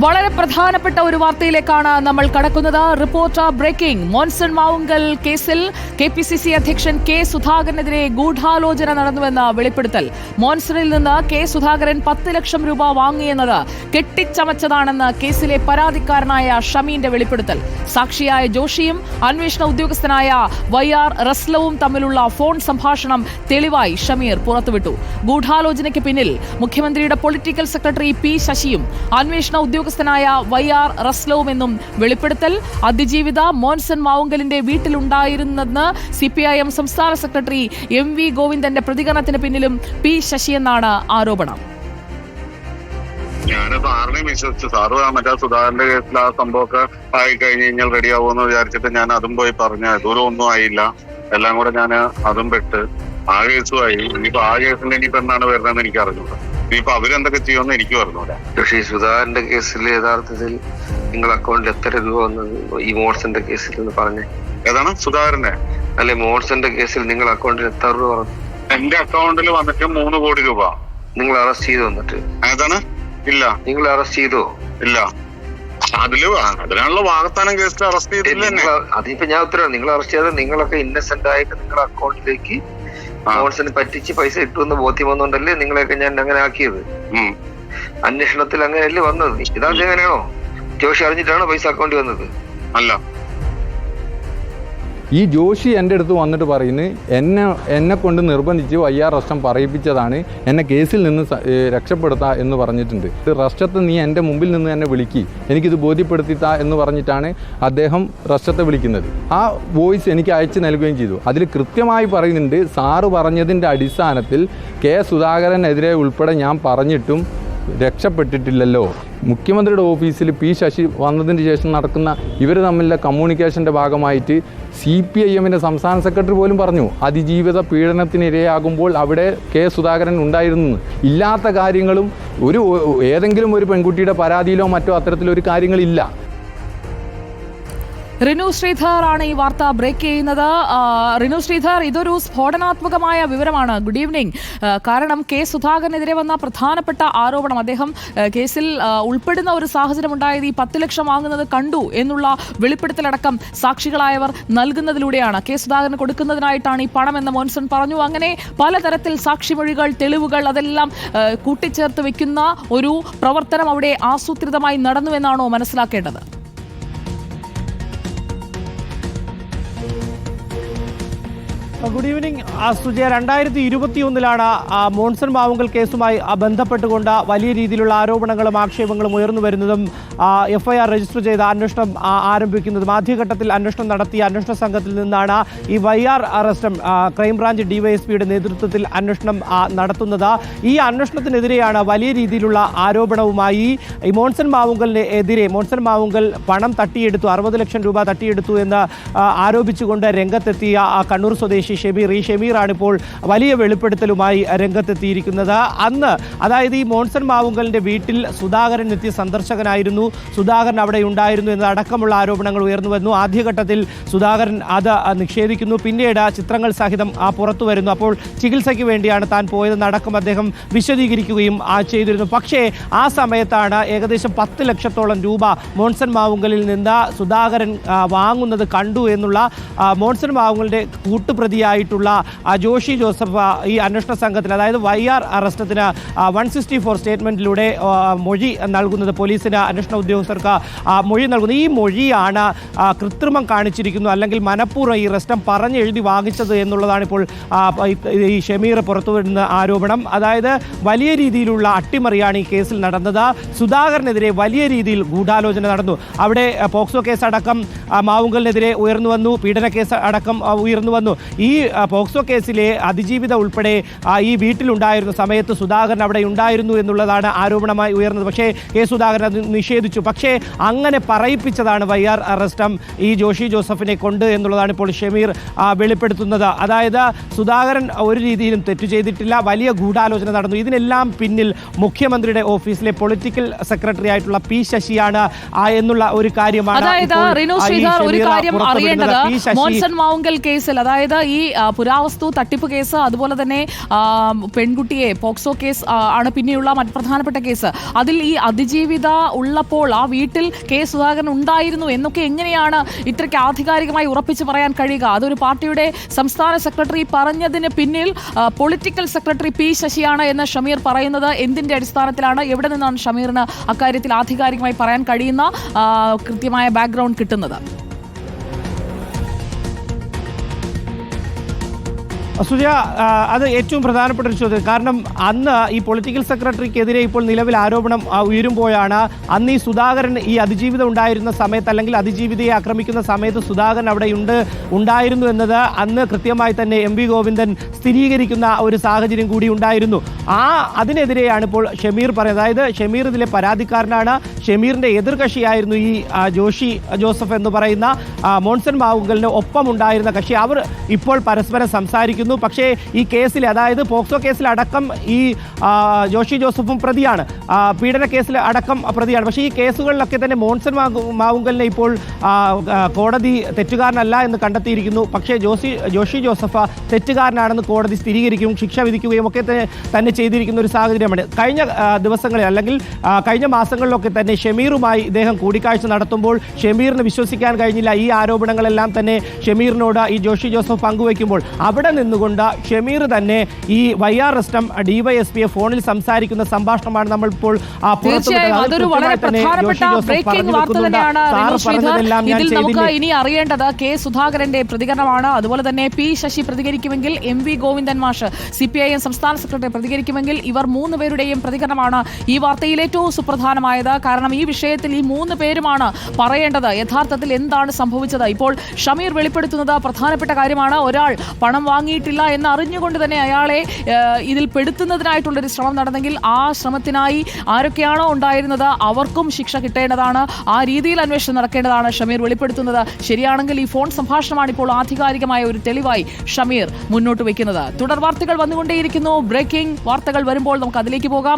വളരെ പ്രധാനപ്പെട്ട ഒരു വാർത്തയിലേക്കാണ് നമ്മൾ കടക്കുന്നത്. Reporter breaking. മോൻസൺ മാവുങ്കൽ കേസിൽ KPCC അധ്യക്ഷൻ K സുധാകരനെതിരെ ഗൂഢാലോചന നടന്നുവെന്ന വെളിപ്പെടുത്തൽ. മോൻസണിൽ നിന്ന് K സുധാകരൻ 10 ലക്ഷം രൂപ വാങ്ങിയെന്നത് കെട്ടിച്ചമച്ചതാണെന്ന് കേസിലെ പരാതിക്കാരനായ ഷമീന്റെ വെളിപ്പെടുത്തൽ. സാക്ഷിയായ ജോഷിയും അന്വേഷണ ഉദ്യോഗസ്ഥനായ YR റസ്ലവും തമ്മിലുള്ള ഫോൺ സംഭാഷണം തെളിവായി ഷമീർ പുറത്തുവിട്ടു. ഗൂഢാലോചനയ്ക്ക് പിന്നിൽ മുഖ്യമന്ത്രിയുടെ പൊളിറ്റിക്കൽ സെക്രട്ടറി P ശശിയും അന്വേഷണ ഉദ്യോഗസ്ഥനായ YR റസ്ലവുമെന്നും വെളിപ്പെടുത്തൽ. അതിജീവിത മോൻസൺ മാവുങ്കലിന്റെ വീട്ടിലുണ്ടായിരുന്നെന്ന് CPIM സംസ്ഥാന സെക്രട്ടറി MV ഗോവിന്ദന്റെ പ്രതികരണത്തിന് പിന്നിലും P ശശിയെന്നാണ് ആരോപണം. ഞാൻ സാറിനെ വിശ്വസിച്ചു. സാറ് മറ്റേ സുധാകരന്റെ കേസിൽ ആ സംഭവമൊക്കെ ആയി കഴിഞ്ഞ് കഴിഞ്ഞാൽ റെഡിയാവുമെന്ന് വിചാരിച്ചിട്ട് ഞാൻ അതും പോയി പറഞ്ഞു. ഇതുവരെ ഒന്നും ആയില്ല. എല്ലാം കൂടെ ഞാൻ അതും പെട്ട് ആ കേസുമായി. ഇനിയിപ്പോ ആ കേസിൽ ഇനിയിപ്പോ എന്താണ് വരുന്നതെന്ന് എനിക്ക് അറിഞ്ഞൂടാ. ഇനിയിപ്പോ അവരെന്തൊക്കെ ചെയ്യുമെന്ന് എനിക്ക് പറഞ്ഞൂടാ. പക്ഷേ ഈ സുധാകരന്റെ കേസിൽ യഥാർത്ഥത്തിൽ നിങ്ങൾ അക്കൗണ്ടിൽ എത്ര രൂപ വന്നത് ഈ മോൺസന്റെ കേസിൽ എന്ന് പറഞ്ഞേ? ഏതാണ് സുധാകരന്റെ? അല്ലെ, മോൺസന്റെ കേസിൽ നിങ്ങൾ അക്കൗണ്ടിൽ എത്ര രൂപ പറഞ്ഞു? എന്റെ അക്കൗണ്ടിൽ വന്നിട്ട് 3 കോടി രൂപ. നിങ്ങൾ അറസ്റ്റ് ചെയ്തു വന്നിട്ട്? ഏതാണ്? ഇല്ല. നിങ്ങൾ അറസ്റ്റ് ചെയ്തോ? ഇല്ല. അതിനുള്ള വാഗ്ദാനം കേസിൽ അറസ്റ്റ് ചെയ്തില്ല. അതിപ്പോ ഞാൻ ഉത്തരവാണ്. നിങ്ങൾ അറസ്റ്റ് ചെയ്താൽ നിങ്ങളൊക്കെ ഇന്നസെന്റ് ആയിട്ട് നിങ്ങളുടെ അക്കൗണ്ടിലേക്ക് മോൺസന് പറ്റിച്ച് പൈസ ഇട്ടുവെന്ന് ബോധ്യം വന്നോണ്ടല്ലേ നിങ്ങളെയൊക്കെ ഞാൻ അങ്ങനെ ആക്കിയത്. അന്വേഷണത്തിൽ അങ്ങനെയല്ലേ വന്നത്? ഇതാദ്യം എങ്ങനെയാണോ? ജോഷി അറിഞ്ഞിട്ടാണോ പൈസ അക്കൗണ്ടിൽ വന്നത്? അല്ല. ഈ ജോഷി എൻ്റെ അടുത്ത് വന്നിട്ട് പറയുന്നത് എന്നെ കൊണ്ട് നിർബന്ധിച്ച് YR റസ്റ്റം പറയിപ്പിച്ചതാണ്, എന്നെ കേസിൽ നിന്ന് രക്ഷപ്പെടുത്താ എന്ന് പറഞ്ഞിട്ടുണ്ട്. റസ്റ്റത്തെ നീ എൻ്റെ മുമ്പിൽ നിന്ന് എന്നെ വിളിക്കി, എനിക്കിത് ബോധ്യപ്പെടുത്തിത്താ എന്ന് പറഞ്ഞിട്ടാണ് അദ്ദേഹം റസ്റ്റത്തെ വിളിക്കുന്നത്. ആ വോയിസ് എനിക്ക് അയച്ചു നൽകുകയും ചെയ്തു. അതിൽ കൃത്യമായി പറയുന്നുണ്ട്, സാറ് പറഞ്ഞതിൻ്റെ അടിസ്ഥാനത്തിൽ K സുധാകരനെതിരെ ഉൾപ്പെടെ ഞാൻ പറഞ്ഞിട്ടും രക്ഷപ്പെട്ടിട്ടില്ലല്ലോ. മുഖ്യമന്ത്രിയുടെ ഓഫീസിൽ P ശശി വന്നതിന് ശേഷം നടക്കുന്ന ഇവർ തമ്മിലുള്ള കമ്മ്യൂണിക്കേഷൻ്റെ ഭാഗമായിട്ട് CPIMൻ്റെ സംസ്ഥാന സെക്രട്ടറി പോലും പറഞ്ഞു, അതിജീവിത പീഡനത്തിനിരയാകുമ്പോൾ അവിടെ K സുധാകരൻ ഉണ്ടായിരുന്നു. ഇല്ലാത്ത കാര്യങ്ങളും ഏതെങ്കിലും ഒരു പെൺകുട്ടിയുടെ പരാതിയിലോ മറ്റോ അത്തരത്തിലൊരു കാര്യങ്ങളില്ല. റിനു ശ്രീധർ ആണ് ഈ വാർത്ത ബ്രേക്ക് ചെയ്യുന്നത്. റിനു ശ്രീധർ, ഇതൊരു സ്ഫോടനാത്മകമായ വിവരമാണ്. Good evening. കാരണം K സുധാകരനെതിരെ വന്ന പ്രധാനപ്പെട്ട ആരോപണം, അദ്ദേഹം കേസിൽ ഉൾപ്പെടുന്ന ഒരു സാഹചര്യം ഉണ്ടായത് ഈ 10 ലക്ഷം വാങ്ങുന്നത് കണ്ടു എന്നുള്ള വെളിപ്പെടുത്തലടക്കം സാക്ഷികളായവർ നൽകുന്നതിലൂടെയാണ്. K സുധാകരന് കൊടുക്കുന്നതിനായിട്ടാണ് ഈ പണം എന്ന് മോൻസൺ പറഞ്ഞു. അങ്ങനെ പലതരത്തിൽ സാക്ഷിമൊഴികൾ, തെളിവുകൾ അതെല്ലാം കൂട്ടിച്ചേർത്ത് വെക്കുന്ന ഒരു പ്രവർത്തനം അവിടെ ആസൂത്രിതമായി നടന്നുവെന്നാണോ മനസ്സിലാക്കേണ്ടത്? Good evening Sujaya. 2021 മോൺസൺ മാവുങ്കൽ കേസുമായി ബന്ധപ്പെട്ടുകൊണ്ട് വലിയ രീതിയിലുള്ള ആരോപണങ്ങളും ആക്ഷേപങ്ങളും ഉയർന്നു വരുന്നതും FIR രജിസ്റ്റർ ചെയ്ത അന്വേഷണം ആരംഭിക്കുന്നതും ആദ്യഘട്ടത്തിൽ അന്വേഷണം നടത്തിയ അന്വേഷണ സംഘത്തിൽ നിന്നാണ് ഈ YR അറസ്റ്റും ക്രൈംബ്രാഞ്ച് DYSPയുടെ നേതൃത്വത്തിൽ അന്വേഷണം നടത്തുന്നത്. ഈ അന്വേഷണത്തിനെതിരെയാണ് വലിയ രീതിയിലുള്ള ആരോപണവുമായി ഈ മോൺസൺ മാവുങ്കലിനെതിരെ മോൺസൺ മാവുങ്കൽ പണം തട്ടിയെടുത്തു, 60 ലക്ഷം രൂപ തട്ടിയെടുത്തു എന്ന് ആരോപിച്ചുകൊണ്ട് രംഗത്തെത്തിയ കണ്ണൂർ സ്വദേശി ഷമീർ. ഈ ഷമീറാണിപ്പോൾ വലിയ വെളിപ്പെടുത്തലുമായി രംഗത്തെത്തിയിരിക്കുന്നത്. അന്ന്, അതായത് ഈ മോൺസൺ മാവുങ്കലിന്റെ വീട്ടിൽ സുധാകരൻ എത്തിയ സന്ദർശകനായിരുന്നു, സുധാകരൻ അവിടെ ഉണ്ടായിരുന്നു എന്നതടക്കമുള്ള ആരോപണങ്ങൾ ഉയർന്നു വന്നു. ആദ്യഘട്ടത്തിൽ സുധാകരൻ അത് നിഷേധിക്കുന്നു. പിന്നീട് ചിത്രങ്ങൾ സഹിതം പുറത്തു വരുന്നു. അപ്പോൾ ചികിത്സയ്ക്ക് വേണ്ടിയാണ് താൻ പോയതെന്നടക്കം അദ്ദേഹം വിശദീകരിക്കുകയും ചെയ്തിരുന്നു. പക്ഷേ ആ സമയത്താണ് ഏകദേശം 10 ലക്ഷത്തോളം രൂപ മോൺസൺ മാവുങ്കലിൽ നിന്ന് സുധാകരൻ വാങ്ങുന്നത് കണ്ടു എന്നുള്ള മോൺസൺ മാവുങ്കലിന്റെ കൂട്ടുപ്രതിയായിട്ടുള്ള ജോഷി ജോസഫ് ഈ അന്വേഷണ സംഘത്തിന്, അതായത് YR അറസ്റ്റത്തിന് 164 സ്റ്റേറ്റ്മെന്റിലൂടെ മൊഴി നൽകുന്നത്. പോലീസിന്, അന്വേഷണ ഉദ്യോഗസ്ഥർക്ക് മൊഴി നൽകുന്നത്. ഈ മൊഴിയാണ് കൃത്രിമം കാണിച്ചിരിക്കുന്നു, അല്ലെങ്കിൽ മനഃപൂർവ്വം ഈ റസ്റ്റം പറഞ്ഞെഴുതി വാങ്ങിച്ചത് എന്നുള്ളതാണ് ഇപ്പോൾ ഈ ഷമീർ പുറത്തുവരുന്ന ആരോപണം. അതായത് വലിയ രീതിയിലുള്ള അട്ടിമറിയാണ് ഈ കേസിൽ നടന്നത്. സുധാകരനെതിരെ വലിയ രീതിയിൽ ഗൂഢാലോചന നടന്നു. അവിടെ പോക്സോ കേസ് അടക്കം മാവുങ്കലിനെതിരെ ഉയർന്നു വന്നു, പീഡന കേസ് അടക്കം ഉയർന്നു വന്നു. ഈ പോക്സോ കേസിലെ അതിജീവിത ഉൾപ്പെടെ ഈ വീട്ടിലുണ്ടായിരുന്ന സമയത്ത് സുധാകരൻ അവിടെ ഉണ്ടായിരുന്നു എന്നുള്ളതാണ് ആരോപണമായി ഉയർന്നത്. പക്ഷേ K സുധാകരൻ അത് നിഷേധിച്ചു. പക്ഷേ അങ്ങനെ പറയിപ്പിച്ചതാണ് YR അറസ്റ്റം ഈ ജോഷി ജോസഫിനെ കൊണ്ട് എന്നുള്ളതാണ് ഇപ്പോൾ ഷമീർ വെളിപ്പെടുത്തുന്നത്. അതായത് സുധാകരൻ ഒരു രീതിയിലും തെറ്റു ചെയ്തിട്ടില്ല, വലിയ ഗൂഢാലോചന നടന്നു. ഇതിനെല്ലാം പിന്നിൽ മുഖ്യമന്ത്രിയുടെ ഓഫീസിലെ പൊളിറ്റിക്കൽ സെക്രട്ടറി ആയിട്ടുള്ള P ശശിയാണ് എന്നുള്ള ഒരു കാര്യമാണ്. അതായത് റിനു ശ്രീധർ, ഒരു കാര്യം അറിയേണ്ടത്, മോൺസൺ മാവുങ്കൽ കേസിൽ, അതായത് ഈ പുരാവസ്തു തട്ടിപ്പ് കേസ്, അതുപോലെ തന്നെ പെൺകുട്ടിയെ പോക്സോ കേസ് ആണ് പിന്നെയുള്ള മറ്റ് പ്രധാനപ്പെട്ട കേസ്. അതിൽ ഈ അതിജീവിത ഉള്ളപ്പോൾ ആ വീട്ടിൽ കെ സുധാകരൻ ഉണ്ടായിരുന്നു എന്നൊക്കെ എങ്ങനെയാണ് ഇത്രയ്ക്ക് ആധികാരികമായി ഉറപ്പിച്ച് പറയാൻ കഴിയുക? അതൊരു പാർട്ടിയുടെ സംസ്ഥാന സെക്രട്ടറി പറഞ്ഞതിന് പിന്നിൽ പൊളിറ്റിക്കൽ സെക്രട്ടറി പി ശശിയാണ് എന്ന് ഷമീർ പറയുന്നത് എന്തിന്റെ അടിസ്ഥാനത്തിലാണ്? എവിടെ നിന്നാണ് ഷമീറിന് അക്കാര്യത്തിൽ ആധികാരികമായി പറയാൻ കഴിയുന്ന കൃത്യമായ ബാക്ക്ഗ്രൗണ്ട് കിട്ടുന്നത്? സുജയ, അത് ഏറ്റവും പ്രധാനപ്പെട്ട ഒരു ചോദ്യം. കാരണം അന്ന് ഈ പൊളിറ്റിക്കൽ സെക്രട്ടറിക്കെതിരെ ഇപ്പോൾ നിലവിൽ ആരോപണം ഉയരുമ്പോഴാണ് അന്ന് ഈ സുധാകരൻ ഈ അതിജീവിതം ഉണ്ടായിരുന്ന സമയത്ത്, അല്ലെങ്കിൽ അതിജീവിതയെ ആക്രമിക്കുന്ന സമയത്ത് സുധാകരൻ അവിടെ ഉണ്ടായിരുന്നു എന്നത് അന്ന് കൃത്യമായി തന്നെ എം വി ഗോവിന്ദൻ സ്ഥിരീകരിക്കുന്ന ഒരു സാഹചര്യം കൂടി ഉണ്ടായിരുന്നു. അതിനെതിരെയാണ് ഇപ്പോൾ ഷമീർ പറയുന്നത്. അതായത് ഷമീർ ഇതിലെ പരാതിക്കാരനാണ്. ഷമീറിന്റെ എതിർകക്ഷിയായിരുന്നു ഈ ജോഷി ജോസഫ് എന്ന് പറയുന്ന മോൺസൺ മാവുങ്കലിന് ഒപ്പമുണ്ടായിരുന്ന കക്ഷി. അവർ ഇപ്പോൾ പരസ്പരം സംസാരിക്കുന്നു. പക്ഷേ ഈ കേസിൽ, അതായത് പോക്സോ കേസിൽ അടക്കം ഈ ജോഷി ജോസഫും പ്രതിയാണ്, പീഡന കേസിൽ അടക്കം പ്രതിയാണ്. പക്ഷേ ഈ കേസുകളിലൊക്കെ തന്നെ മോൺസൺ മാവുങ്കലിനെ ഇപ്പോൾ കോടതി തെറ്റുകാരനല്ല എന്ന് കണ്ടെത്തിയിരിക്കുന്നു. പക്ഷേ ജോഷി ജോസഫ് തെറ്റുകാരനാണെന്ന് കോടതി സ്ഥിരീകരിക്കുകയും ശിക്ഷ വിധിക്കുകയും ഒക്കെ തന്നെ ചെയ്തിരിക്കുന്ന ഒരു സാഹചര്യമാണ്. കഴിഞ്ഞ ദിവസങ്ങളിൽ, അല്ലെങ്കിൽ കഴിഞ്ഞ മാസങ്ങളിലൊക്കെ തന്നെ ഷമീറുമായി ഇദ്ദേഹം കൂടിക്കാഴ്ച നടത്തുമ്പോൾ ഷമീറിന് വിശ്വസിക്കാൻ കഴിഞ്ഞില്ല. ഈ ആരോപണങ്ങളെല്ലാം തന്നെ ഷമീറിനോട് ഈ ജോഷി ജോസഫ് പങ്കുവയ്ക്കുമ്പോൾ അവിടെ നിന്നുകൊണ്ട് ഷമീർ തന്നെ ഈ വൈആർ റസ്റ്റം ഡിവൈഎസ്പിയെ ഫോണിൽ സംസാരിക്കുന്ന സംഭാഷണമാണ് നമ്മൾ ഇപ്പോൾ അതൊരു വളരെ പ്രധാനപ്പെട്ട ബ്രേക്കിംഗ് വാർത്ത തന്നെയാണ്. ഇതിൽ നമുക്ക് ഇനി അറിയേണ്ടത് കെ സുധാകരന്റെ പ്രതികരണമാണ്. അതുപോലെ തന്നെ പി ശശി പ്രതികരിക്കുമെങ്കിൽ, എം വി ഗോവിന്ദൻ മാഷ് CPIM സംസ്ഥാന സെക്രട്ടറി പ്രതികരിക്കുമെങ്കിൽ, ഇവർ 3 പേരുടെയും പ്രതികരണമാണ് ഈ വാർത്തയിൽ ഏറ്റവും സുപ്രധാനമായത്. കാരണം ഈ വിഷയത്തിൽ ഈ 3 പേരുമാണ് പറയേണ്ടത് യഥാർത്ഥത്തിൽ എന്താണ് സംഭവിച്ചത്. ഇപ്പോൾ ഷമീർ വെളിപ്പെടുത്തുന്നത് പ്രധാനപ്പെട്ട കാര്യമാണ്. ഒരാൾ പണം വാങ്ങിയിട്ടില്ല എന്ന് അറിഞ്ഞുകൊണ്ട് തന്നെ അയാളെ ഇതിൽ പെടുത്തുന്നതിനായിട്ടുള്ളൊരു ശ്രമം നടന്നെങ്കിൽ ആ ശ്രമത്തിനായി ആരൊക്കെയാണോ ഉണ്ടായിരുന്നത് അവർക്കും ശിക്ഷ കിട്ടേണ്ടതാണ്. ആ രീതിയിൽ അന്വേഷണം നടക്കേണ്ടതാണ് ഷമീർ വെളിപ്പെടുത്തുന്നത്. ശരിയാണെങ്കിൽ ഈ ഫോൺ സംഭാഷണമാണ് ഇപ്പോൾ ആധികാരികമായ ഒരു തെളിവായി ഷമീർ മുന്നോട്ട് വയ്ക്കുന്നത്. തുടർ വാർത്തകൾ വന്നുകൊണ്ടേയിരിക്കുന്നു. ബ്രേക്കിംഗ് വാർത്തകൾ വരുമ്പോൾ നമുക്ക് അതിലേക്ക് പോകാം.